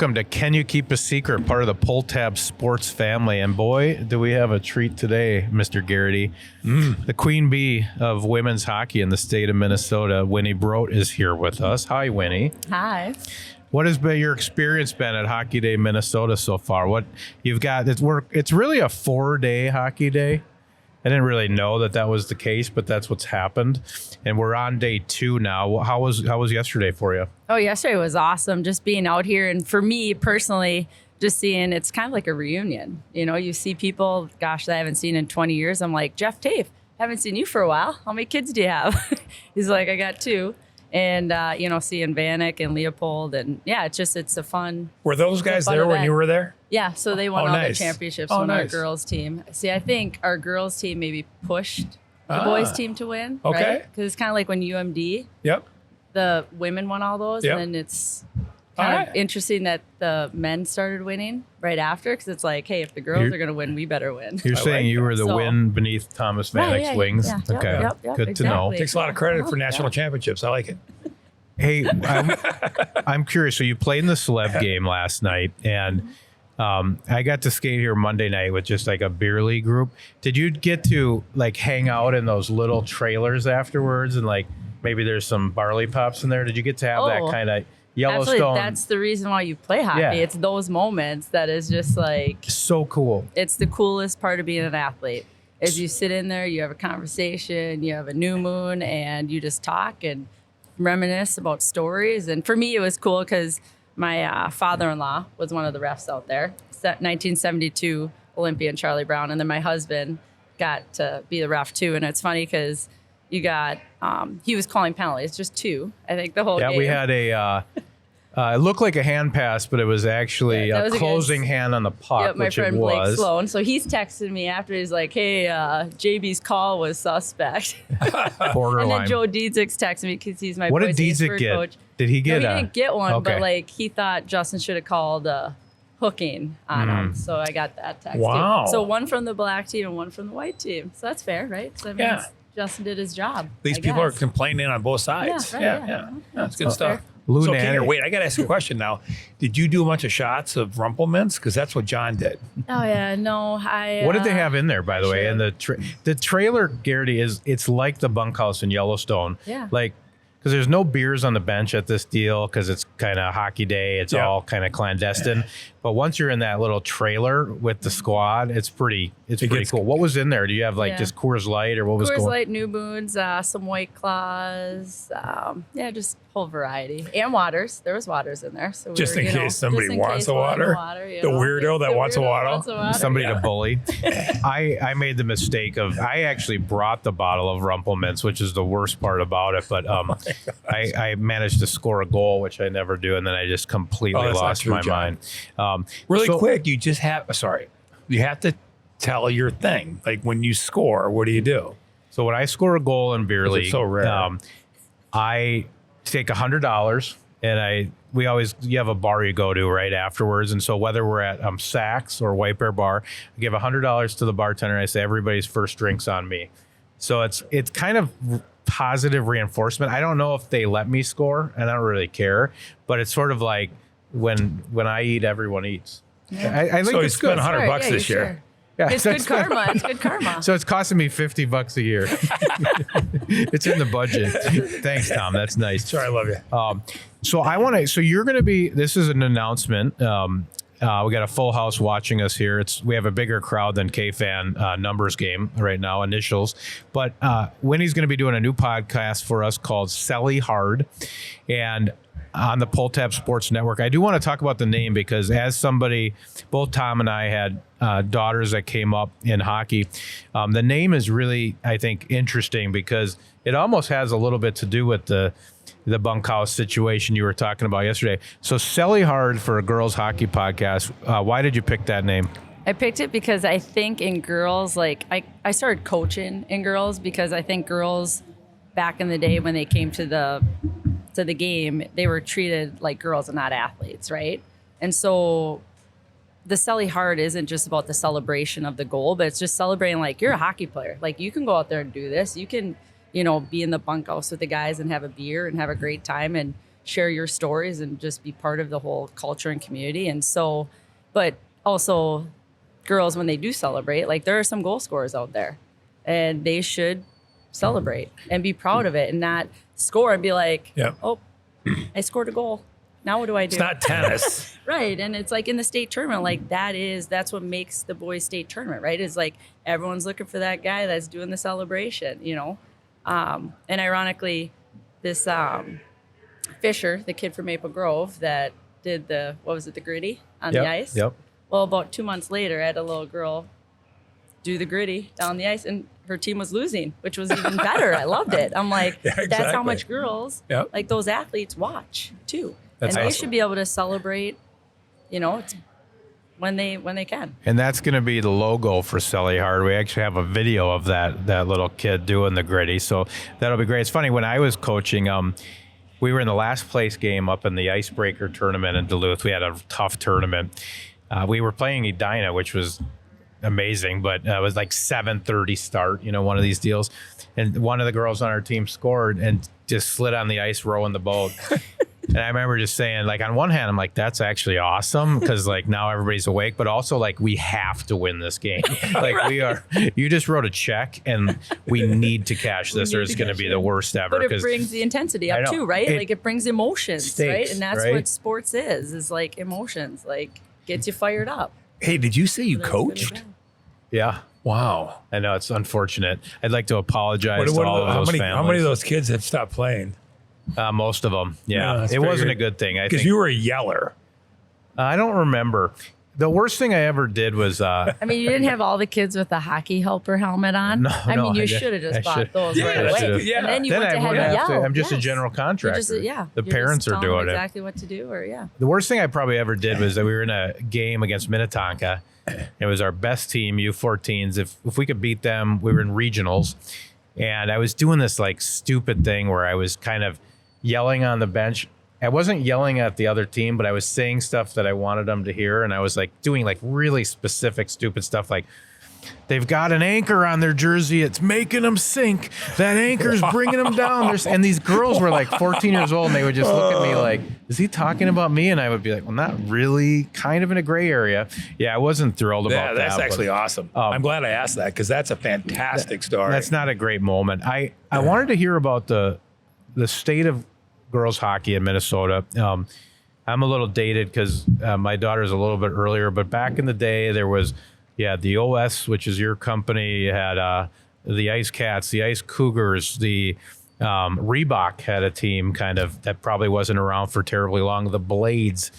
welcome to Can You Keep a Secret, part of the Pulltab Sports family. And boy, do we have a treat today, Mr. Garrity. The queen bee of women's hockey in the state of Minnesota, Winny Brodt, is here with us. Hi, Winny. Hi. What has been your experience been at Hockey Day Minnesota so far? What you've got? It's really a 4-day hockey day. I didn't really know that was the case, but that's what's happened. And we're on day 2 now. How was yesterday for you? Oh, yesterday was awesome. Just being out here. And for me personally, just seeing, it's kind of like a reunion. You know, you see people, gosh, that I haven't seen in 20 years. I'm like, Jeff Tafe, haven't seen you for a while. How many kids do you have? He's like, I got 2. And, seeing Vanek and Leopold. And yeah, it's a fun. Were those guys there when you were there? Yeah, so they won all nice. the championships on our girls team. See, I think our girls team maybe pushed the boys team to win. Okay. Right? Because it's kind of like when UMD, Yep. the women won all those. Yep. And then it's kind of interesting that the men started winning right after, because it's like, hey, if the girls are going to win, we better win. You're saying you were the win beneath Thomas Vanek's wings? Yeah. Okay, Yep, good to know. Takes a lot of credit for national championships. I like it. Hey, I'm curious. So you played in the celeb game last night, and I got to skate here Monday night with just like a beer league group. Did you get to like hang out in those little trailers afterwards, and like maybe there's some barley pops in there? Did you get to have that kind of Yellowstone? Absolutely, that's the reason why you play hockey. Yeah. It's those moments that is just like so cool. It's the coolest part of being an athlete. Is you sit in there, you have a conversation, you have a new moon, and you just talk and reminisce about stories. And for me, it was cool because my father-in-law was one of the refs out there, 1972 Olympian Charlie Brown, and then my husband got to be the ref too. And it's funny because you got he was calling penalties, just 2, I think, the whole game. Yeah, we had it looked like a hand pass, but it was actually a closing hand on the puck, yep, my which friend it Blake was. Sloan. So he's texting me after. He's like, hey, JB's call was suspect. Borderline. And then Joe Diedzik's texting me because he's my what boys' did Diedzik first get? coach. Did he get he didn't get one, okay. but like he thought Justin should have called hooking on him. So I got that text. Wow. Too. So one from the black team and one from the white team. So that's fair, right? So that means Justin did his job. These people are complaining on both sides. Yeah, right, Yeah. That's good stuff. Lou So, Nanny. wait, I got to ask you a question now. Did you do a bunch of shots of Rumpelmans? Because that's what John did. Oh, yeah. No, What did they have in there, by the way? And the trailer, Garrity, it's like the bunkhouse in Yellowstone. Yeah. Like, because there's no beers on the bench at this deal because it's kind of hockey day. It's all kind of clandestine. But once you're in that little trailer with the squad, it's pretty cool. What was in there? Do you have like just Coors Light or what was going on? Coors Light, New Moons, some White Claws. Just whole variety. And waters. There was waters in there. So Just in case somebody wants a water. The weirdo that wants a water. Somebody to bully. I made the mistake of, I actually brought the bottle of Rumpelmans, which is the worst part about it. But I managed to score a goal, which I never do. And then I just completely lost my mind. Really quick, you just have, you have to tell your thing. Like when you score, what do you do? So when I score a goal in beer league, so rare. I take $100 and you have a bar you go to right afterwards. And so whether we're at Saks or White Bear Bar, I give $100 to the bartender. And I say, everybody's first drink's on me. So it's kind of positive reinforcement. I don't know if they let me score, and I don't really care, but it's sort of like when I eat, everyone eats. Yeah. I think so it's spent good. $100 this year. Yeah, it's good karma. It's good karma. So it's costing me $50 a year. It's in the budget. Thanks, Tom. That's nice. Sorry, I love you. So you're going to be, this is an announcement. We got a full house watching us here. We have a bigger crowd than K-Fan numbers game right now, initials. But Winnie's going to be doing a new podcast for us called Celly Hard. And on the Pulltab Sports Network. I do want to talk about the name because as somebody, both Tom and I had daughters that came up in hockey. The name is really, I think, interesting because it almost has a little bit to do with the bunkhouse situation you were talking about yesterday. So Celly Hard for a girls hockey podcast. Why did you pick that name? I picked it because I think in girls, like I started coaching in girls because I think girls back in the day when they came to the game, they were treated like girls and not athletes, right? And so the Celly Hard isn't just about the celebration of the goal, but it's just celebrating like you're a hockey player. Like you can go out there and do this. You can, be in the bunkhouse with the guys and have a beer and have a great time. And share your stories and just be part of the whole culture and community. And so, but also girls, when they do celebrate, like there are some goal scorers out there and they should celebrate and be proud of it and not score and be like, oh, I scored a goal. Now what do I do? It's not tennis. Right. And it's like in the state tournament, like that's what makes the boys state tournament, right? Is like everyone's looking for that guy that's doing the celebration, you know? And ironically, this Fisher, the kid from Maple Grove that did the gritty on the ice? Yep. Well, about 2 months later, I had a little girl do the gritty down the ice and her team was losing, which was even better. I loved it. I'm like, that's how much girls, like those athletes watch too. That's and they awesome. should be able to celebrate, you know, it's when they can. And that's going to be the logo for Celly Hard. We actually have a video of that little kid doing the gritty. So that'll be great. It's funny, when I was coaching, we were in the last place game up in the Icebreaker tournament in Duluth. We had a tough tournament. We were playing Edina, which was amazing, but it was like 7:30 start, you know, one of these deals. And one of the girls on our team scored and just slid on the ice rowing the boat. And I remember just saying, like, on one hand, I'm like, that's actually awesome because, like, now everybody's awake, but also, like, we have to win this game. Like, you just wrote a check and we need to cash this or it's going to be the worst ever. But it brings the intensity up too, right? Like, it brings emotions, stakes, right? And that's what sports is like emotions, like, gets you fired up. Hey, did you say you coached? Yeah. Wow. I know, it's unfortunate. I'd like to apologize to all of those families. How many of those kids have stopped playing? Most of them. Yeah. It wasn't a good thing. Because you were a yeller. I don't remember. The worst thing I ever did was... I mean, you didn't have all the kids with the hockey helper helmet on. No, I mean, you should have just bought those right away. Yeah. And then you went to have have yell. I'm just a general contractor. The parents are doing it. Exactly what to do, or The worst thing I probably ever did was that we were in a game against Minnetonka. It was our best team, U14s. If we could beat them, we were in regionals. And I was doing this like stupid thing where I was kind of yelling on the bench. I wasn't yelling at the other team, but I was saying stuff that I wanted them to hear. And I was like doing like really specific, stupid stuff like, they've got an anchor on their jersey. It's making them sink. That anchor's bringing them down. And these girls were like 14 years old and they would just look at me like, is he talking about me? And I would be like, well, not really, kind of in a gray area. Yeah, I wasn't thrilled about that. That's actually awesome. I'm glad I asked that because that's a fantastic story. That's not a great moment. I wanted to hear about the state of girls hockey in Minnesota. I'm a little dated because my daughter's a little bit earlier, but back in the day there was, the OS, which is your company. You had the Ice Cats, the Ice Cougars, the Reebok had a team kind of that probably wasn't around for terribly long. The Blades.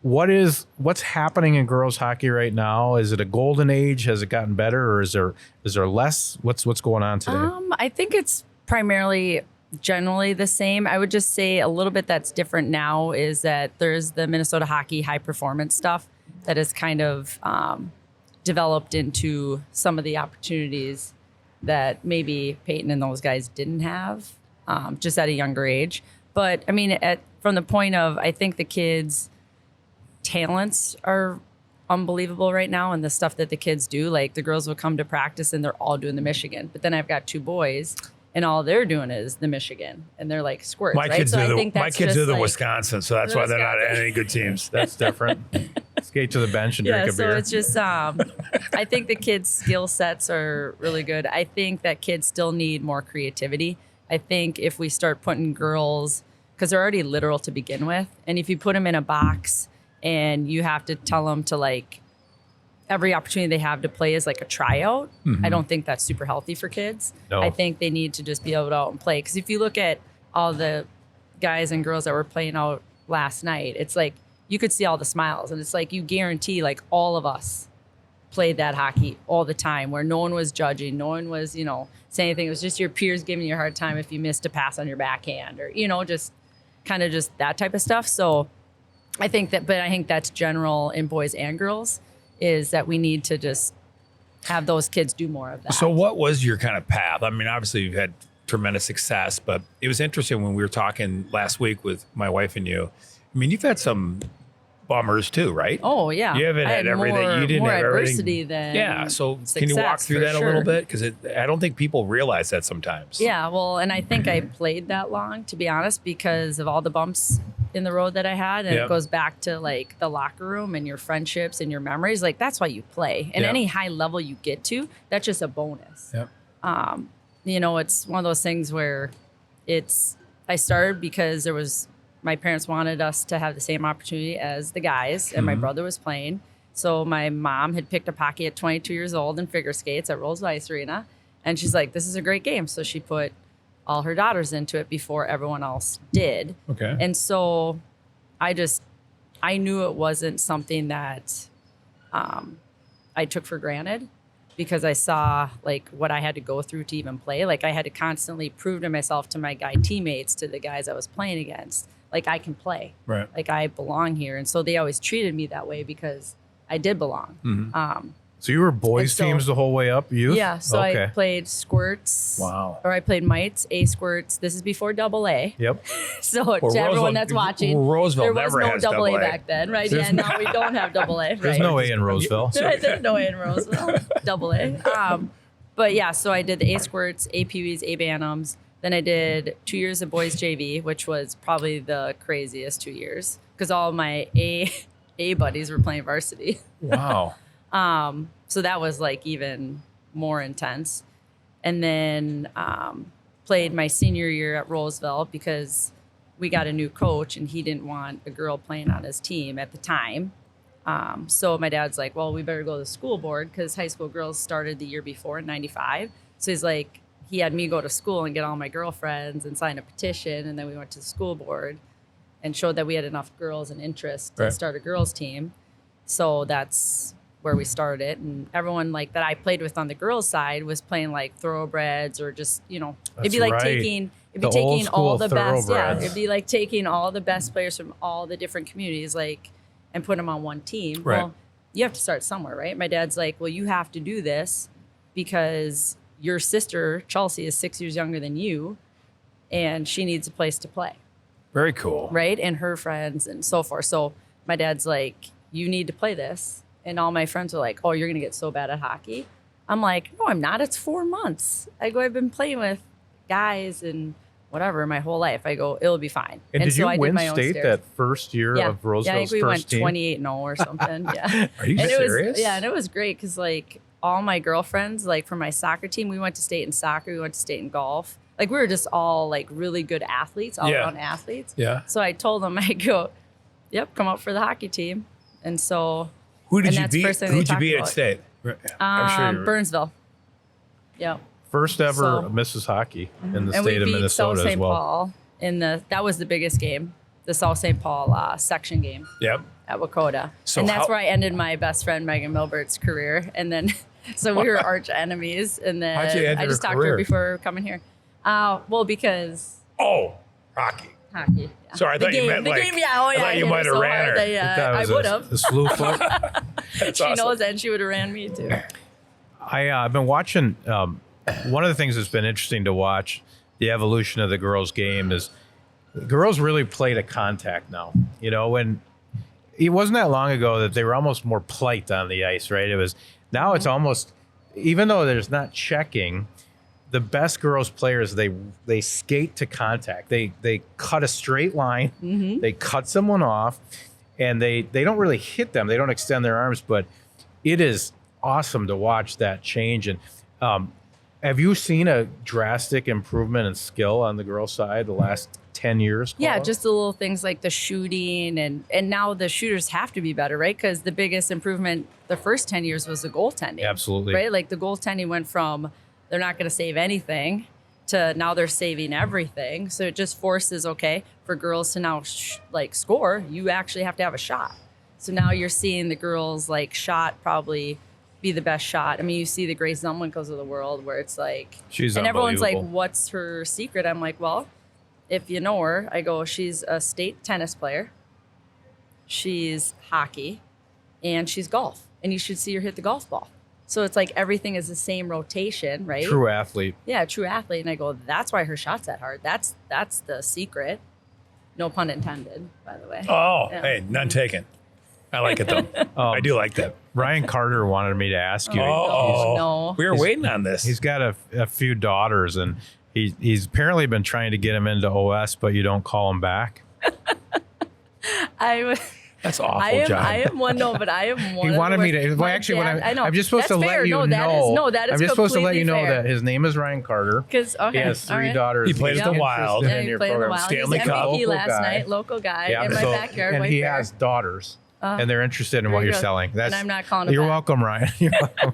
What's happening in girls hockey right now? Is it a golden age? Has it gotten better, or is there less? What's going on today? I think it's primarily generally the same. I would just say a little bit that's different now is that there's the Minnesota hockey high performance stuff that is kind of developed into some of the opportunities that maybe Peyton and those guys didn't have just at a younger age. But I mean, from the point of, I think the kids' talents are unbelievable right now, and the stuff that the kids do, like the girls will come to practice and they're all doing the Michigan. But then I've got two boys and all they're doing is the Michigan, and they're like squirts. My right? kids so do the Wisconsin, so that's why they're not any good teams. That's different. Skate to the bench and drink a beer. So it's just, I think the kids' skill sets are really good. I think that kids still need more creativity. I think if we start putting girls, because they're already literal to begin with, and if you put them in a box and you have to tell them to like, every opportunity they have to play is like a tryout. Mm-hmm. I don't think that's super healthy for kids. No. I think they need to just be able to go out and play. Because if you look at all the guys and girls that were playing out last night, it's like you could see all the smiles. And it's like you guarantee like all of us played that hockey all the time where no one was judging. No one was, saying anything. It was just your peers giving you a hard time if you missed a pass on your backhand or, just kind of just that type of stuff. So I think that's general in boys and girls, is that we need to just have those kids do more of that. So what was your kind of path? I mean, obviously you've had tremendous success, but it was interesting when we were talking last week with my wife and you. I mean, you've had some bummers too, right? Oh yeah, You haven't I had had everything. More, You didn't more have adversity everything. than Yeah. So can you walk success, through for that a sure. little bit? Because I don't think people realize that sometimes. Yeah, well, and I think I played that long, to be honest, because of all the bumps in the road that I had. And Yep. it goes back to like the locker room and your friendships and your memories. Like that's why you play. And Yep. any high level you get to, that's just a bonus. Yep. You know, it's one of those things where I started because my parents wanted us to have the same opportunity as the guys, and my brother was playing. So my mom had picked up hockey at 22 years old in figure skates at Rolls Ice Arena. And she's like, this is a great game. So she put all her daughters into it before everyone else did. Okay. And so I knew it wasn't something that I took for granted, because I saw like what I had to go through to even play. Like I had to constantly prove to myself, to my guy teammates, to the guys I was playing against, like I can play, Right. like I belong here. And so they always treated me that way because I did belong. So you were boys And so- teams the whole way up, youth? Yeah, so Okay. I played squirts. Wow. Or I played mites, A squirts. This is before double A. Yep. So Well, to everyone Roosevelt- that's watching, Roosevelt there was never no has double A AA. back then, right? Yeah, now we don't have double A. There's right? no A in Roseville. There's no A in Roseville. Double A. But yeah, so I did the A squirts, A peewees, A bantams. Then I did 2 years of boys JV, which was probably the craziest 2 years, because all my A buddies were playing varsity. Wow. So that was like even more intense. And then played my senior year at Roseville because we got a new coach and he didn't want a girl playing on his team at the time. So my dad's like, well, we better go to the school board, because high school girls started the year before in 95. So he's like, he had me go to school and get all my girlfriends and sign a petition. And then we went to the school board and showed that we had enough girls and interest to Right. start a girls team. So that's where we started. And everyone like that I played with on the girls side was playing like thoroughbreds, or just, you know, it'd That's be like right. taking The old all school the best. Yeah, thoroughbreds. it'd be like taking all the best players from all the different communities, like, and put them on one team. Right. Well, you have to start somewhere, right? My dad's like, well, you have to do this because your sister, Chelsea, is 6 years younger than you, and she needs a place to play, Very cool. right? And her friends and so forth. So my dad's like, you need to play this. And all my friends are like, oh, you're going to get so bad at hockey. I'm like, no, I'm not. It's 4 months. I go, I've been playing with guys and whatever my whole life. I go, it'll be fine. And did so you I win did my own state stairs. that first year Yeah. of Yeah, I Roseville's think we went first team? 28-0 or something. Yeah. Are you And serious? and it was great because like all my girlfriends, like from my soccer team, we went to state in soccer, we went to state in golf. Like we were just all like really good athletes, all around athletes. Yeah. So I told them, I go, yep, come up for the hockey team. And so Who did And you that's the beat? first thing they Who'd you talk beat at about. state? I'm sure you were- Burnsville. Yep. First ever So- Mrs. Hockey in the And state we of beat Minnesota South as St. well. Paul that was the biggest game, the South St. Paul section game Yep. at Wakota. So and that's how- where I ended my best friend Megan Milbert's career. And then, so we were arch enemies. And then How'd you end I her just talked to career? her before coming here. Well, because Oh, hockey. hockey. Yeah. Sorry, I the thought you game, meant the like. game. Yeah, oh yeah. I thought you hit might have so ran hard her. that, That I was would a have. slew foot. That's She awesome. knows, and she would have ran me too. I've been watching. One of the things that's been interesting to watch the evolution of the girls' game is the girls really play to contact now. You know, when it wasn't that long ago that they were almost more polite on the ice, right? It was now it's almost, even though there's not checking, the best girls players they skate to contact. They cut a straight line, they cut someone off, and they don't really hit them. They don't extend their arms, but it is awesome to watch that change. And have you seen a drastic improvement in skill on the girls' side the last 10 years? Yeah, Paula? just the little things like the shooting, and now the shooters have to be better, right? Because the biggest improvement the first 10 years was the goaltending. Absolutely. Right? Like the goaltending went from they're not going to save anything to now they're saving everything. So it just forces, okay, for girls to now score, you actually have to have a shot. So now you're seeing the girls like shot probably be the best shot. I mean, you see the Grace Zumwinkels of the world where it's like, She's and everyone's like, unbelievable. what's her secret? I'm like, well, if you know her, I go, she's a state tennis player, she's hockey, and she's golf. And you should see her hit the golf ball. So it's like everything is the same rotation, right? True athlete. Yeah, true athlete. And I go, that's why her shot's that hard. That's the secret. No pun intended, by the way. Oh, Yeah. hey, none taken. I like it though. I do like that. Ryan Carter wanted me to ask you. Oh, no. We were waiting on this. He's got a few daughters, and he's apparently been trying to get him into OS, but you don't call him back. That's awful, John. I am one. No, but I am one. He wanted me to. Well, actually, I'm just supposed to let you know. That is I'm just supposed to let you know fair. that his name is Ryan Carter. Because He has 3 daughters. He plays the Wild. Yeah, he played in the Wild. Stanley He's Cup. MVP last guy. night. Local guy Yeah, in my so- backyard. and White he Bear. has daughters, and they're interested in what There you're you go. selling. And I'm not calling it You're back. welcome, Ryan. You're welcome.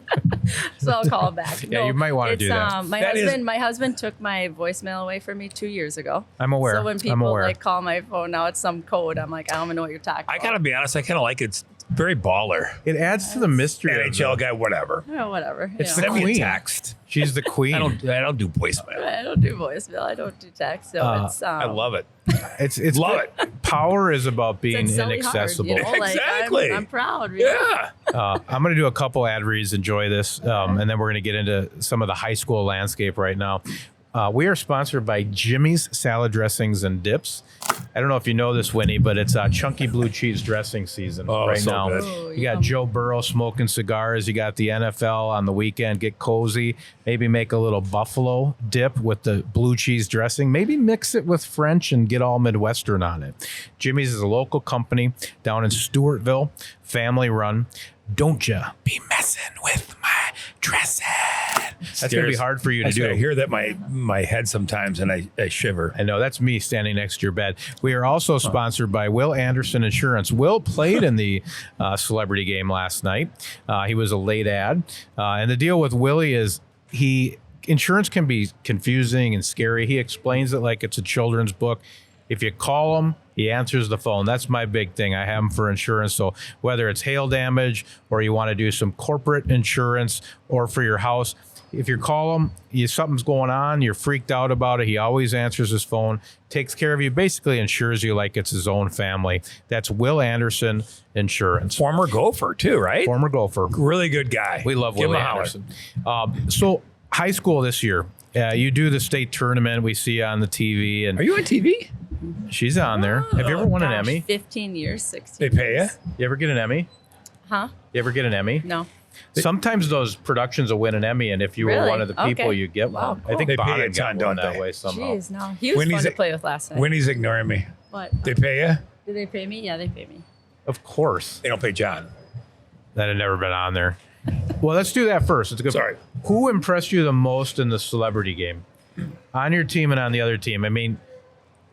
So I'll call him back. Yeah, you might wanna do that. My husband took my voicemail away from me 2 years ago. I'm aware. So when I'm people aware. like call my phone now, it's some code. I'm like, I don't even know what you're talking I about. gotta be honest. I kind of like it. It's very baller. It adds to the mystery. of NHL it. guy, whatever. Oh, whatever. It's you the know. Send me a queen. text. She's the queen. I don't do voicemail. I don't do voicemail. I don't do text. So it's I love it. It's Love it. Power is about being it's Celly Hard, inaccessible. you know? Like, Exactly. I'm proud. You know? Yeah. I'm going to do a couple ad reads. Enjoy this, and then we're going to get into some of the high school landscape right now. We are sponsored by Jimmy's Salad Dressings and Dips. I don't know if you know this, Winnie, but it's chunky blue cheese dressing season right so now. good. Oh, You got yum. Joe Burrow smoking cigars. You got the NFL on the weekend. Get cozy. Maybe make a little buffalo dip with the blue cheese dressing. Maybe mix it with French and get all Midwestern on it. Jimmy's is a local company down in Stewartville, family run. Don't ya be messing with my dressing. That's going to be hard for you to do. I hear that my head sometimes, and I shiver. I know, that's me standing next to your bed. We are also sponsored by Will Anderson Insurance. Will played in the celebrity game last night. He was a late ad. And the deal with Willie is insurance can be confusing and scary. He explains it like it's a children's book. If you call him, he answers the phone. That's my big thing. I have him for insurance. So whether it's hail damage or you want to do some corporate insurance or for your house, if you call him, something's going on, you're freaked out about it, he always answers his phone, takes care of you, basically insures you like it's his own family. That's Will Anderson Insurance. Former Gopher too, right? Former Gopher. Really good guy. We love Give Willie him a holler. Anderson. So high school this year, you do the state tournament. We see you on the TV, and Are you on TV? she's on there. Have you ever won an Gosh, Emmy? 15 years, 16 They pay you? years. You ever get an Emmy? Huh? You ever get an Emmy? No. Sometimes those productions will win an Emmy, and if you were Really? one of the people, Okay. you get Wow, one. I cool. think They pay Bonnet a got ton, one don't that they? way somehow. Jeez, no. He was When fun he's to a- play with last night. Winnie's ignoring me. What? They pay you? Do they pay me? Yeah, they pay me. Of course. They don't pay John. That had never been on there. Well, let's do that first. It's a good. Sorry. Who impressed you the most in the celebrity game? On your team and on the other team. I mean,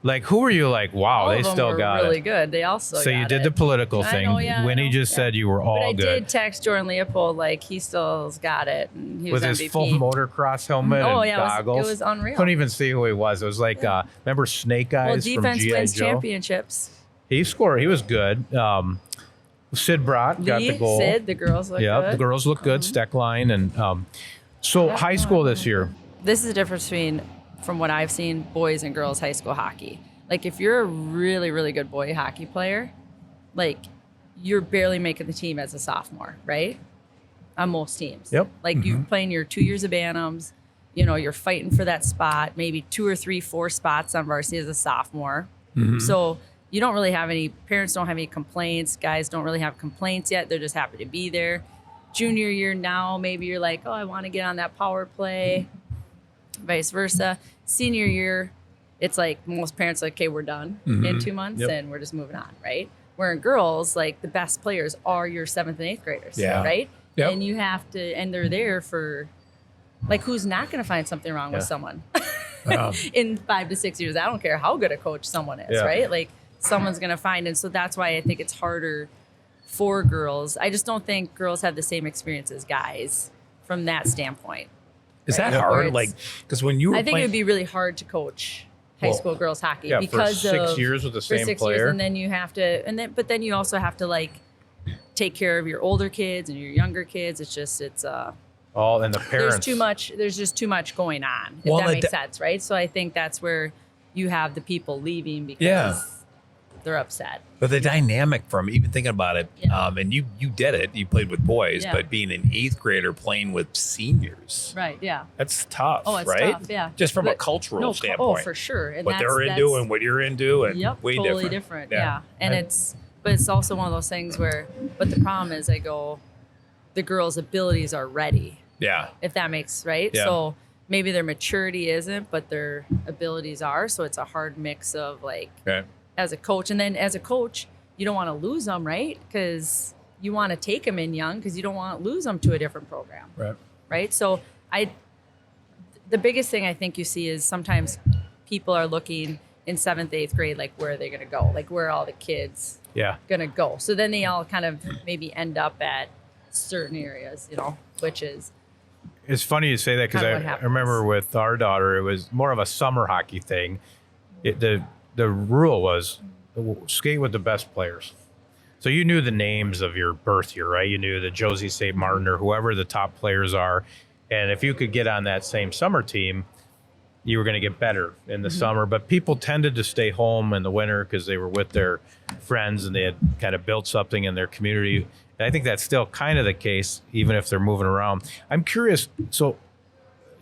like, who were you like, wow, All they of them still were got really it? good. They also So you got did it. the political I thing. know, yeah, I Winnie know, just yeah. said you were all But I good. did text Jordan Leopold, like, he still's got it. And he was With MVP. his full motocross helmet Oh, and yeah, goggles. it was unreal. Couldn't even see who he was. It was like, remember Snake Well, Eyes from defense G.I. wins Joe? championships. He scored. He was good. Sid Brott got the goal. Sid, the girls look Yeah, good. the girls look good. Steckline. And so high school this year. This is the difference between, from what I've seen, boys and girls high school hockey. Like, if you're a really, really good boy hockey player, like, you're barely making the team as a sophomore, right? On most teams. Yep. Like, you're playing your 2 years of Bantams, you know, you're fighting for that spot, maybe 2 or 3, 4 spots on varsity as a sophomore. So you don't really have any, parents don't have any complaints, guys don't really have complaints yet. They're just happy to be there. Junior year now, maybe you're like, oh, I want to get on that power play, vice versa. Senior year, it's like most parents are like, okay, we're done in 2 months Yep. and we're just moving on, right? Where in girls, like, the best players are your 7th and 8th graders, Yeah. right? Yep. And you have to, and they're there for, like, who's not going to find something wrong with Yeah. someone Um, in 5 to 6 years? I don't care how good a coach someone is, Yeah. right? Like, someone's going to find. And so that's why I think it's harder for girls. I just don't think girls have the same experience as guys from that standpoint. is that Right. Where hard? it's- Like, because when you were I think it playing, would be really hard to coach high Well, school girls hockey Yeah, because for 6 of years with the for same 6 player. years, and then you have to, but then you also have to, like, take care of your older kids and your younger kids. It's just, All and the parents. there's just too much going on, if Well, that the makes di- sense, right? So I think that's where you have the people leaving because Yeah. they're upset. but the dynamic from even thinking about it, Yeah. and you did it, you played with boys, Yeah. but being an 8th grader playing with seniors, Right, yeah. that's tough, Oh, it's right? tough, yeah. Just from a But- cultural Oh, standpoint. for sure. And what they're that's into and what you're into, and Yep, way totally different. different. Yeah. And it's But it's also one of those things where, but the problem is, I go, the girls' abilities are ready. Yeah. If that makes right. Yeah. So maybe their maturity isn't, but their abilities are. So it's a hard mix of like, Okay. as a coach. And then as a coach, you don't want to lose them, right? Because you want to take them in young because you don't want to lose them to a different program. Right. Right. So the biggest thing I think you see is sometimes people are looking in 7th, 8th grade, like where are they going to go? Like where are all the kids going to go? So then they all kind of maybe end up at certain areas, you know, which is. It's funny you say that because I remember with our daughter, it was more of a summer hockey thing. The rule was skate with the best players. So you knew the names of your birth year, right? You knew the Josie St. Martin or whoever the top players are. And if you could get on that same summer team, you were going to get better in the summer. But people tended to stay home in the winter because they were with their friends and they had kind of built something in their community. And I think that's still kind of the case, even if they're moving around. I'm curious. So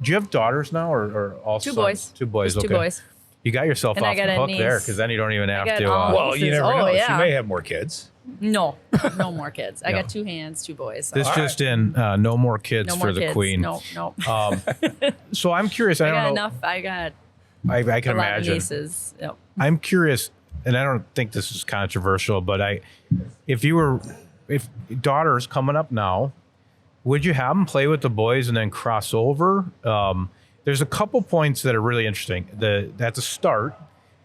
do you have daughters now or all Two sons? boys. 2 boys. Just okay. 2 boys. You got yourself And I off got the a hook niece. there because then you don't even have got to. all- Well, you never know. yeah. She may have more kids. No more kids. I No. got 2 hands, 2 boys. So. This just in, no more kids no for more the kids. queen. No. So I'm curious. I I don't got know. enough. I got I a can lot of imagine. nieces. Yep. I'm curious, and I don't think this is controversial, but if daughters coming up now, would you have them play with the boys and then cross over? There's a couple points that are really interesting. At the start,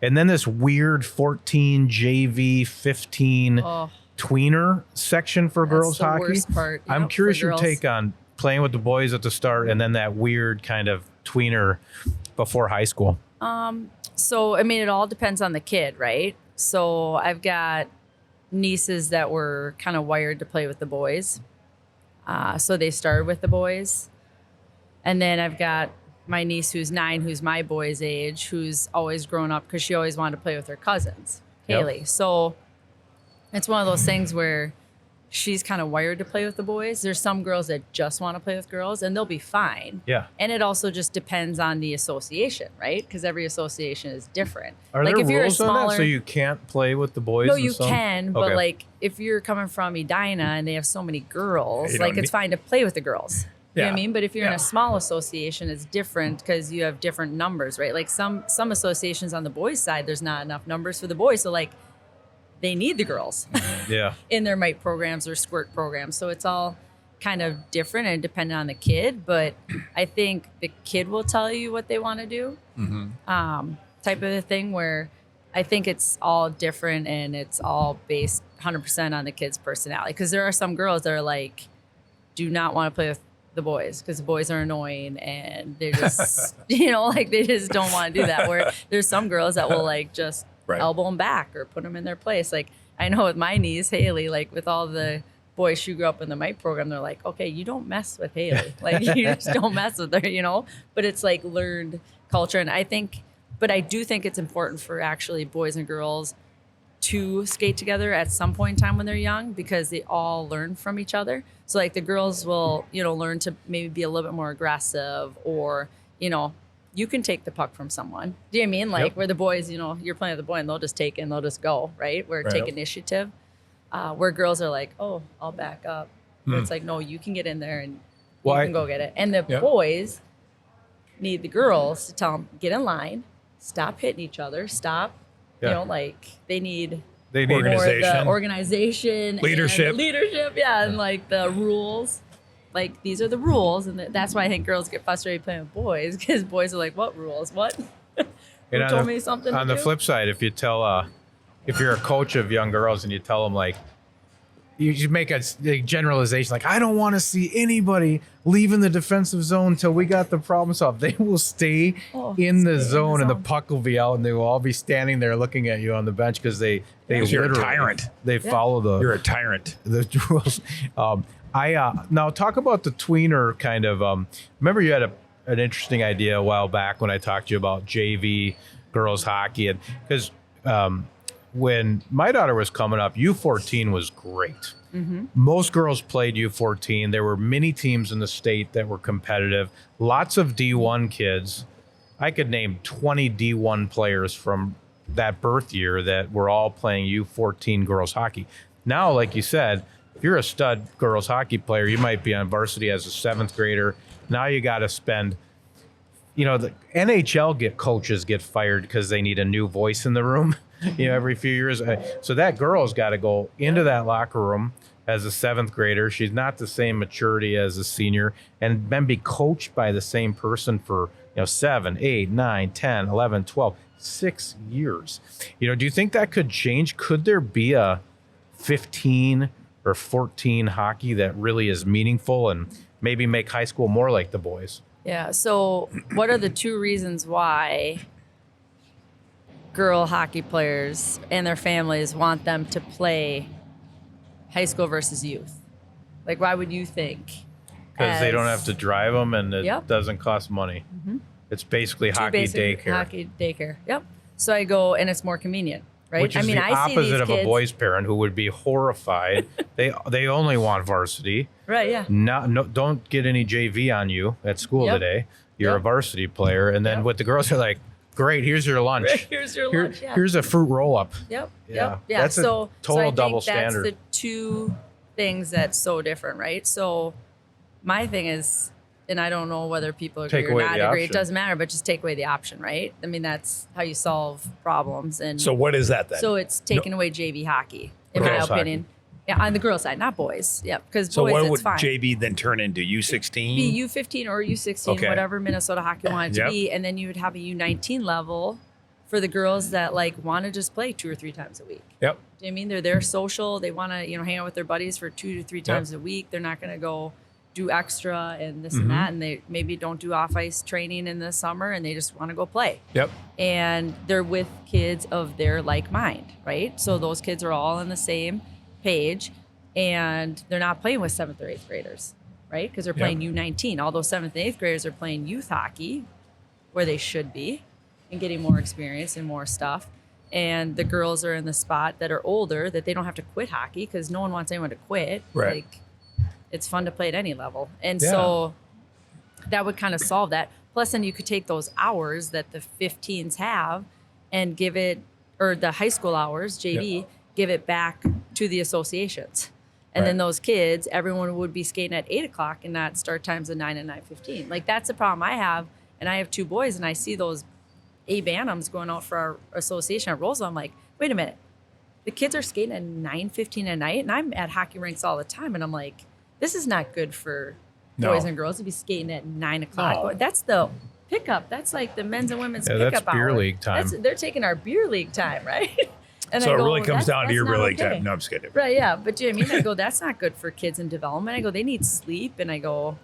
and then this weird 14 JV 15 tweener section for girls the hockey. worst part, I'm yep, curious for your girls. take on playing with the boys at the start and then that weird kind of tweener before high school. So, I mean, it all depends on the kid, right? So I've got nieces that were kind of wired to play with the boys. So they started with the boys. And then I've got my niece who's 9, who's my boy's age, who's always grown up because she always wanted to play with her cousins, Haley. Yep. So it's one of those things where she's kind of wired to play with the boys. There's some girls that just want to play with girls and they'll be fine. Yeah. And it also just depends on the association, right? Because every association is different. Are like there if you're a rules on that smaller, so you can't play with the boys? no, and you some? can, but Okay. like if you're coming from Edina and they have so many girls, You like don't it's fine to play with the girls. You know what I Yeah. mean? But if you're in Yeah. a small association, it's different because you have different numbers, right? Like some associations on the boys' side, there's not enough numbers for the boys, so like they need the girls Yeah. in their mite programs or squirt programs. So it's all kind of different and dependent on the kid. But I think the kid will tell you what they want to do, type of a thing where I think it's all different and it's all based 100% on the kid's personality. Because there are some girls that are like, do not want to play with the boys because the boys are annoying and they're just, like they just don't want to do that. Where there's some girls that will like just Right. elbow them back or put them in their place. Like I know with my niece, Haley, like with all the boys she grew up in the mite program, they're like, okay, you don't mess with Haley. Like you just don't mess with her, but it's like learned culture. And I do think it's important for actually boys and girls to skate together at some point in time when they're young because they all learn from each other. So like the girls will, learn to maybe be a little bit more aggressive or, you can take the puck from someone. Do you know what I mean? Like Yep. where the boys, you're playing with the boy and they'll just take it and they'll just go, right? Where Right. take initiative. Where girls are like, oh, I'll back up. Where it's like, no, you can get in there and Well, you can go get it. And the Yep. boys need the girls to tell them, get in line, stop hitting each other, stop. Yeah. They need They need more Organization. the organization, Leadership. and leadership, yeah, and like the rules. Like these are the rules, and that's why I think girls get frustrated playing with boys because boys are like, "What rules? What? Who And told me something?" On to the do? flip side, if you tell, if you're a coach of young girls and you tell them like, you should make a generalization like, I don't want to see anybody leaving the defensive zone until we got the problem solved. They will stay in the zone and the puck will be out and they will all be standing there looking at you on the bench because they You're a literally tyrant. They follow You're a tyrant. the rules. Now talk about the tweener kind of. Remember, you had an interesting idea a while back when I talked to you about JV girls hockey, and because when my daughter was coming up, U14 was great. Mm-hmm. Most girls played U14. There were many teams in the state that were competitive. Lots of D1 kids. I could name 20 D1 players from that birth year that we're all playing U14 girls hockey. Now, like you said, if you're a stud girls hockey player, you might be on varsity as a 7th grader. Now you got to spend, the NHL coaches get fired because they need a new voice in the room, every few years. So that girl's got to go into that locker room as a 7th grader. She's not the same maturity as a senior, and then be coached by the same person for 7, 8, 9, 10, 11, 12, 6 years. Do you think that could change? Could there be a 15 or 14 hockey that really is meaningful and maybe make high school more like the boys? Yeah. So what are the 2 reasons why girl hockey players and their families want them to play high school versus youth? Like, why would you think? Because they don't have to drive them, and it Yep. doesn't cost money. Mm-hmm. It's basically hockey daycare. Hockey daycare. Yep. So I go, and it's more convenient, right? Which is the I see opposite these of kids, a boy's parent who would be horrified. They only want varsity. Right. Yeah. Don't get any JV on you at school Yep. today. You're Yep. a varsity player. And then Yep. with the girls, they're like, great, here's your lunch. Here's your lunch. Yeah. Here's a fruit roll up. Yep. Yeah. Yep. Yeah. That's a so total I think double that's standard. the 2 things that's so different, right? So my thing is, and I don't know whether people agree Take or away not the agree. It option. doesn't matter, but just take away the option, right? I mean, that's how you solve problems. And So what is that then? so it's taking away JV hockey, in my Girls hockey. opinion. Yeah, on the girls' side, not boys. Yeah, because So boys, what it's would fine. JV then turn into? U16? Be U15 or U16, Okay. whatever Minnesota hockey wanted to Yep. be, and then you would have a U19 level for the girls that want to just play 2 or 3 times a week. Yep. Do you know what I mean they're there social? They want to hang out with their buddies for 2 to 3 times a week. They're not going to go do extra and this and that, and they maybe don't do off ice training in the summer, and they just want to go play. Yep. And they're with kids of their like mind, right? So those kids are all on the same page, and they're not playing with 7th or 8th graders, right? Because they're playing U19. All those 7th and 8th graders are playing youth hockey where they should be and getting more experience and more stuff. And the girls are in the spot that are older, that they don't have to quit hockey because no one wants anyone to quit. Right. Like, it's fun to play at any level. And Yeah. so that would kind of solve that. Plus, then you could take those hours that the 15s have and give it, or the high school hours, JV, give it back to the associations. And then Right. those kids, everyone would be skating at 8 o'clock and not start times of 9 and 9:15. Like, that's the problem I have. And I have 2 boys, and I see those A Bantams going out for our association at Roseville. I'm like, wait a minute. The kids are skating at 9:15 at night, and I'm at hockey rinks all the time. And I'm like, this is not good for boys and girls to be skating at 9 o'clock. No. That's the pickup. That's like the men's and women's Yeah, pickup that's beer hour. league time. They're taking our beer league time, right? And So I it go, really comes "That's- down to that's your not real league okay." time. No, I'm just kidding. Right, yeah. But do you know what I mean? I go, that's not good for kids in development. I go, they need sleep. And I go,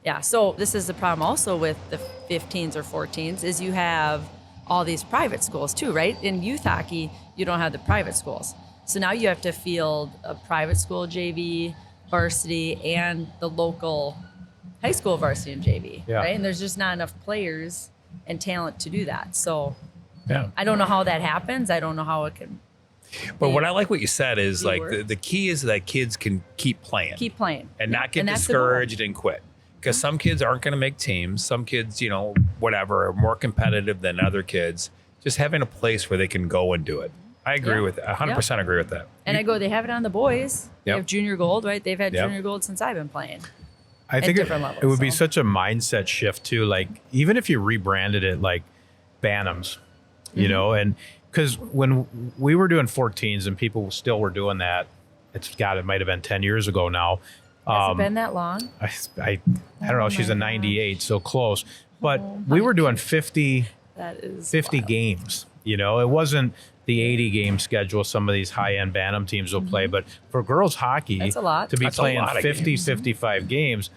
yeah. So this is the problem also with the 15s or 14s is you have all these private schools too, right? In youth hockey, you don't have the private schools. So now you have to field a private school JV, varsity, and the local high school varsity and JV, Yeah. right? And there's just not enough players and talent to do that. So Yeah. I don't know how that happens. I don't know how it can But what I like what you said is like Keyword. the key is that kids can keep playing keep playing and not get And that's the goal. discouraged and quit. Because some kids aren't going to make teams. Some kids, whatever, are more competitive than other kids. Just having a place where they can go and do it. I agree Yeah. with that. 100% agree with that. And I go, they have it on the boys. They Yep. have junior gold, right? They've had Yep. junior gold since I've been playing. I think different levels, it would be so. such a mindset shift too. Like even if you rebranded it like Bantams, Mm-hmm. and because when we were doing 14s and people still were doing that, it might have been 10 years ago now. Has it been that long? I don't know. Oh She's my a 98, so close. But Oh we my were doing 50 That is 50 wild. games. It wasn't the 80 game schedule some of these high end Bantam teams will play, but for girls hockey, That's a lot. to be That's a playing lot of 50, games. 55 games,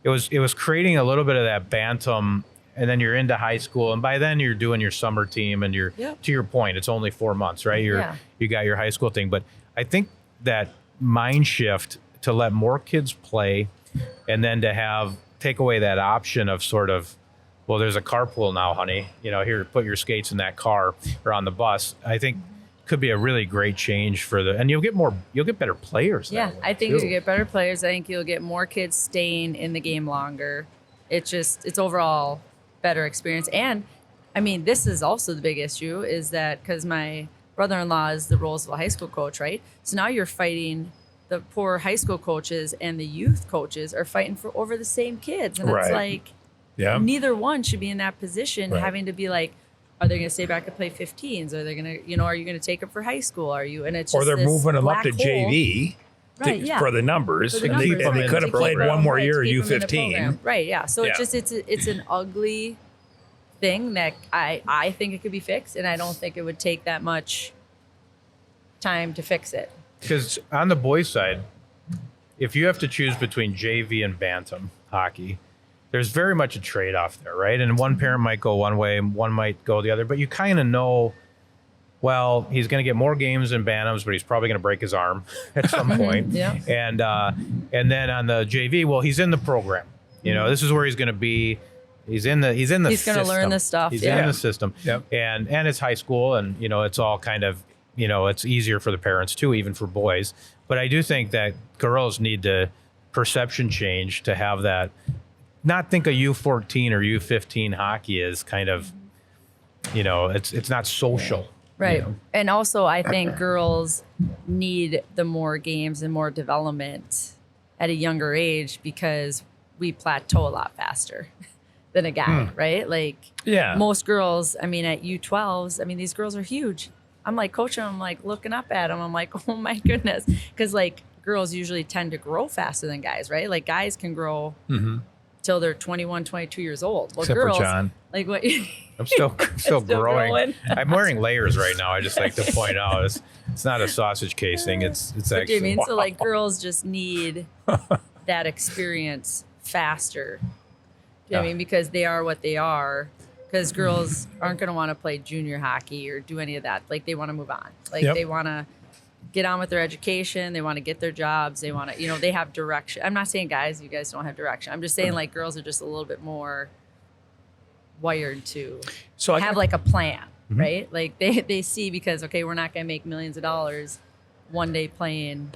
it was creating a little bit of that Bantam. And then you're into high school, and by then you're doing your summer team, and you're Yep. to your point, it's only 4 months, right? Yeah. You got your high school thing, but I think that mind shift to let more kids play, and then to take away that option of sort of, well, there's a carpool now, honey. Here, put your skates in that car or on the bus. I think could be a really great change and you'll get better players. that Yeah, way, I think too. you'll get better players. I think you'll get more kids staying in the game longer. It's overall better experience. And I mean, this is also the big issue is that because my brother-in-law is the Roseville high school coach, right? So now you're fighting the poor high school coaches and the youth coaches are fighting for over the same kids. And it's like, neither one should be in that position having to be like, are they going to stay back and play 15s? Are they going to, are you going to take them for high school? Are you? And it's just or they're this moving them up to black hole. JV for the numbers. For the and numbers, they could have played one more year to keep them in the U15. program. Right. Yeah. So it's an ugly thing that I think it could be fixed, and I don't think it would take that much time to fix it. Because on the boys' side, if you have to choose between JV and bantam hockey, there's very much a trade-off there, right? And one parent might go one way, and one might go the other, but you kind of know, well, he's going to get more games in bantams, but he's probably going to break his arm at some point. And then on the JV, well, he's in the program. This is where he's going to be. He's in the He's going to learn the stuff. He's in the system. And it's high school, and it's all kind of, it's easier for the parents too, even for boys. But I do think that girls need to perception change to have that. Not think a U14 or U15 hockey is kind of, it's not social. Right. And also I think girls need the more games and more development at a younger age because we plateau a lot faster than a guy, right? Like most girls, I mean, at U12s, I mean, these girls are huge. I'm like coaching them, I'm like looking up at them. I'm like, oh my goodness. Because like girls usually tend to grow faster than guys, right? Like guys can grow till they're 21, 22 years old. Well, except girls, for John. like what? I'm still growing. I'm wearing layers right now. I just like to point out it's not a sausage casing. It's actually. I mean, so like girls just need that experience faster. You know what I mean? Because they are what they are. Because girls aren't going to want to play junior hockey or do any of that. Like they want to move on. Like they want to get on with their education. They want to get their jobs. They want to, they have direction. I'm not saying you guys don't have direction. I'm just saying like girls are just a little bit more wired to have like a plan, right? Like they see because, okay, we're not going to make millions of dollars one day playing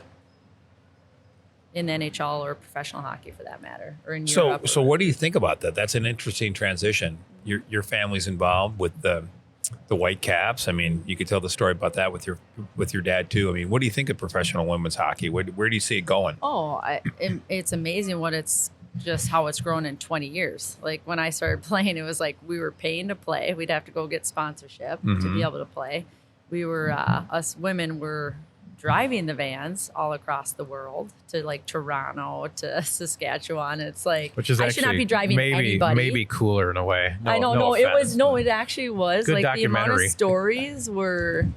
in NHL or professional hockey for that matter, or in Europe. So what do you think about that? That's an interesting transition. Your family's involved with the White Caps. I mean, you could tell the story about that with your dad too. I mean, what do you think of professional women's hockey? Where do you see it going? Oh, it's amazing how it's grown in 20 years. Like when I started playing, it was like we were paying to play. We'd have to go get sponsorship to be able to play. We were us women were driving the vans all across the world to like Toronto to Saskatchewan. It's like, which is I should not be driving anybody. Maybe cooler in a way. I know, no, offense, it actually was. Good like the amount of documentary. stories were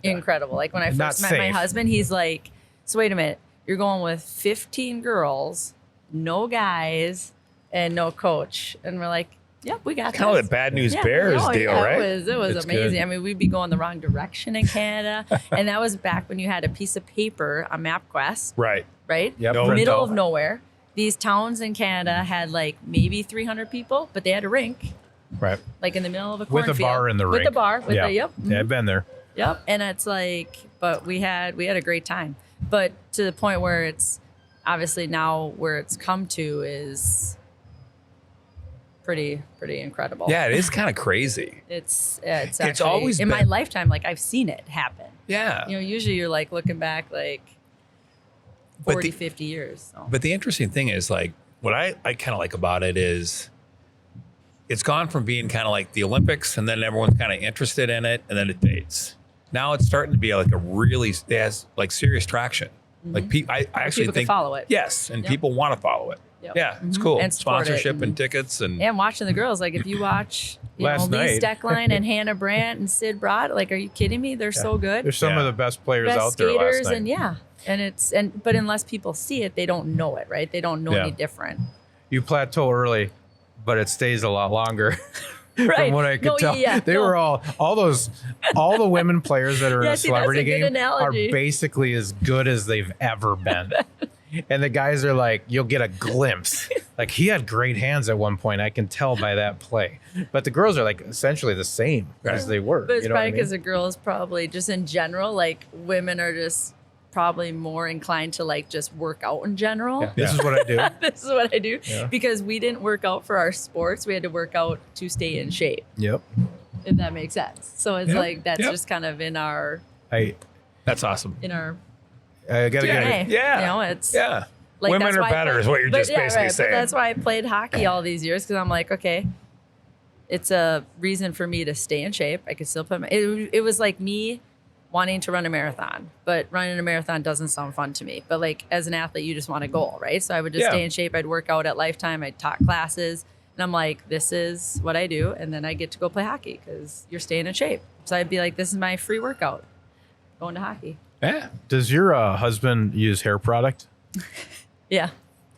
incredible. Like when I first met my husband, he's like, so wait a minute, you're going with 15 girls, no guys, and no coach. And we're like, yep, we got kind of the Bad News Bears deal, right? It was amazing. Good. I mean, we'd be going the wrong direction in Canada. And that was back when you had a piece of paper, a MapQuest. Right. Right? Yep. Middle of nowhere. These towns in Canada had like maybe 300 people, but they had a rink. Right. Like in the middle of a cornfield. With a bar in the rink. With a bar. Yeah, I've been there. Yep. And it's like, but we had a great time. But to the point where it's obviously now where it's come to is pretty incredible. Yeah, it is kind of crazy. It's actually, always in my lifetime, like I've seen it happen. Yeah. Usually you're like looking back like 40, 50 years. So. But the interesting thing is like what I kind of like about it is it's gone from being kind of like the Olympics and then everyone's kind of interested in it and then it fades. Now it's starting to be like it has like serious traction. Like I actually people think can follow it. Yes, and people want to follow it. Yep. Yeah, it's cool. And sponsorship and tickets and watching the girls. Like if you watch Lee night. Steckline and Hannah Brandt and Sid Brodt, like are you kidding me? They're so good. They're some of the best players best out there skaters last night. but unless people see it, they don't know it, right? They don't know any different. You plateau early, but it stays a lot longer. Right. From what I could tell, they were all the women players that are in a celebrity game are basically as good as they've ever been. And the guys are like, you'll get a glimpse. Like he had great hands at one point. I can tell by that play. But the girls are like essentially the same as they were. But it's probably because the girls probably just in general, like women are just probably more inclined to like just work out in general. Yeah. This is what I do. This is what I do. Yeah. Because we didn't work out for our sports. We had to work out to stay in shape. Yep. if that makes sense. So it's Yep. like that's Yep. just kind of in our That's awesome. I gotta get DNA. it. Yeah. You know, it's Yeah. like Women that's are why I better played- is what you're but just basically right, saying. But that's why I played hockey all these years because I'm like, okay, it's a reason for me to stay in shape. I could still play. It was like me wanting to run a marathon, but running a marathon doesn't sound fun to me. But like as an athlete, you just want a goal, right? So I would just Yeah. stay in shape. I'd work out at Lifetime. I'd talk classes. And I'm like, this is what I do. And then I get to go play hockey because you're staying in shape. So I'd be like, this is my free workout, going to hockey. Yeah. Does your husband use hair product? Yeah.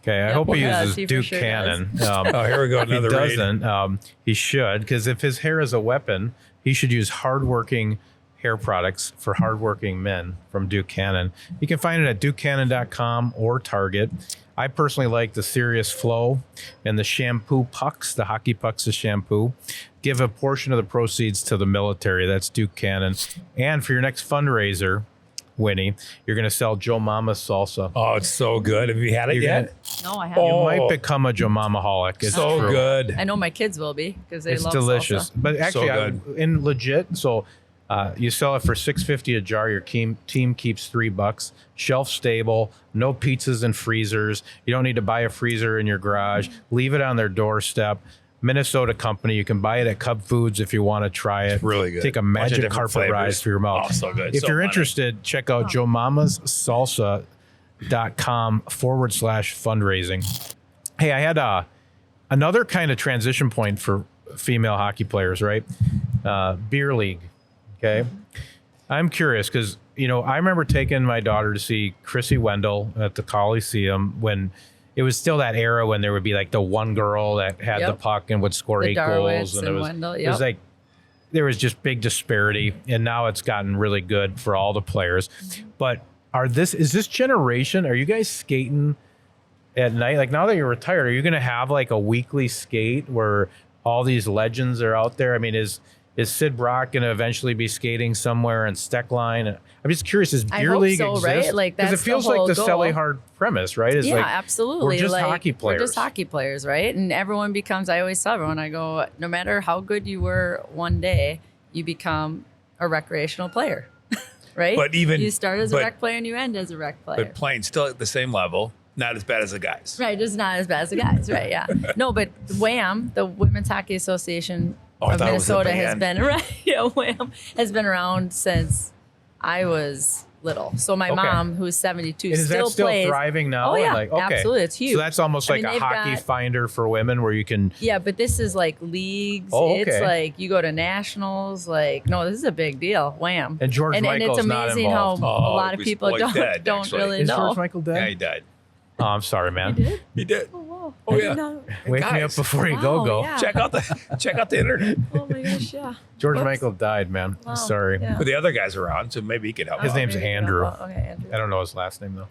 Okay, I Yep. hope he Yeah, uses he for Duke sure Cannon. Oh, here we go. If he Another read. doesn't, he should, because if his hair is a weapon, he should use hardworking hair products for hardworking men from Duke Cannon. You can find it at dukecannon.com or Target. I personally like the Serious Flow and the shampoo pucks, the hockey pucks of shampoo. Give a portion of the proceeds to the military. That's Duke Cannon. And for your next fundraiser, Winnie, you're going to sell Joe Mama's salsa. Oh, it's so good. Have you had it You're yet? No, I haven't. You Oh. might become a Joe Mama-holic. It's So true. good. I know my kids will be because they It's love delicious. salsa. But actually, good. in legit, so you sell it for $6.50 a jar. Your team keeps $3. Shelf stable. No pizzas and freezers. You don't need to buy a freezer in your garage. Leave it on their doorstep. Minnesota company. You can buy it at Cub Foods if you want to try it. Really good. Take a Bunch of magic different carpet flavors. ride through your mouth. Oh, so good. If So you're funny. interested, check out joemamas.com/fundraising. Hey, I had another kind of transition point for female hockey players, right? Beer league. Okay. I'm curious because, I remember taking my daughter to see Chrissy Wendell at the Coliseum when it was still that era when there would be like the one girl that had the Yep. puck and would score The 8 goals. Darwitz And and it Wendell, was yep. like, there was just big disparity. And now it's gotten really good for all the players. But is this generation, are you guys skating at night? Like now that you're retired, are you going to have like a weekly skate where all these legends are out there? I mean, is Sid Brock going to eventually be skating somewhere in Steckline? I'm just curious, is I beer hope league so, exist? right? Like, because it that's the feels like whole the goal. Celly Hard premise, right? Is Yeah, like, absolutely. We're just like, hockey players. We're just hockey players, right? And everyone becomes, I always tell everyone, I go, no matter how good you were one day, you become a recreational player, right? But even- you start as a but- rec player and you end as a rec player. But playing still at the same level, not as bad as the guys. Right, just not as bad as the guys, right? Yeah. No, but WHAM, the Women's Hockey Association I of thought it was a Minnesota, has band. been right. Yeah, WHAM has been around since I was little. So my Okay. mom, who's 72, And is still that still plays. thriving now? Oh yeah, Like, okay. absolutely, it's huge. So that's almost I like mean, a they've hockey got- finder for women where you can. Yeah, but this is like leagues. Oh, It's okay. like you go to nationals. Like, no, this is a big deal. Wham. And George and Michael's it's not amazing how involved. a Oh, lot of he's- people well, he's dead, don't actually. really Is know. George Michael dead? Yeah, he died. Oh, I'm sorry, man. You did? He did. Oh, wow. Oh, I yeah. did not- Wake me up Guys. before you Wow, go. yeah. Check out the internet. Oh my gosh, yeah. George Whoops. Michael died, man. Wow, Sorry. yeah. But the other guys around, so maybe he could help. His out. name's maybe Andrew. not. Oh, okay, Andrew. I don't know his last name though.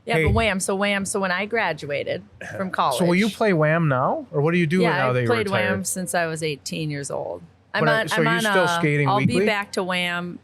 Yeah, hey, but WHAM. So when I graduated from college. So will you play Wham now, or what do you do Yeah, now that I've you're played retired? WHAM since I was 18 years old. So you're still skating I'll weekly? be back to WHAM.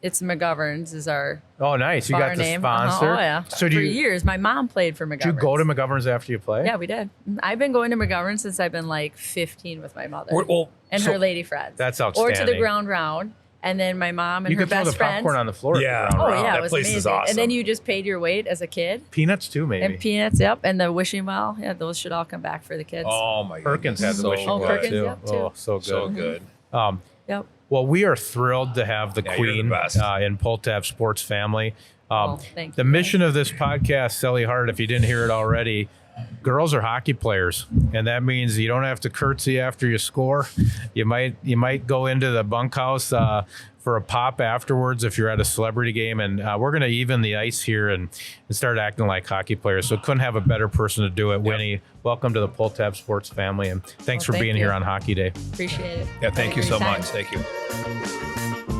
It's McGovern's is our Oh, nice! You bar got the name. sponsor. Oh yeah. So for do you years, my mom played for McGovern's. do you go to McGovern's after you play? Yeah, we did. I've been going to McGovern's since I've been like 15 with my mother Well, and so- her lady friends. That's Or to the outstanding. ground round, and then my mom and You her could throw best the friends. popcorn on the floor. Yeah. At the Oh round. yeah, That it was place is amazing. And awesome. then you just paid your weight as a kid. Peanuts too, maybe. And peanuts, yep, and the wishing well, yeah, those should all come back for the kids. Oh my god. Perkins has the So wishing Oh, well Perkins, too. yep, too. Oh, so good. So good. Yep. Well, we are thrilled to have the Yeah, you're the queen best. in Pulltab Sports family. Thank The you, mission of this podcast, Celly Hard, if you didn't hear it already, girls are hockey players, and that means you don't have to curtsy after you score. You might go into the bunkhouse for a pop afterwards if you're at a celebrity game, and we're going to even the ice here and start acting like hockey players. So couldn't have a better person to do it. Winnie, welcome to the Pulltab Sports family, and thanks for Well, thank being you. here on Hockey Day. Appreciate it. Yeah, thank you Have a so great time. much. Thank you.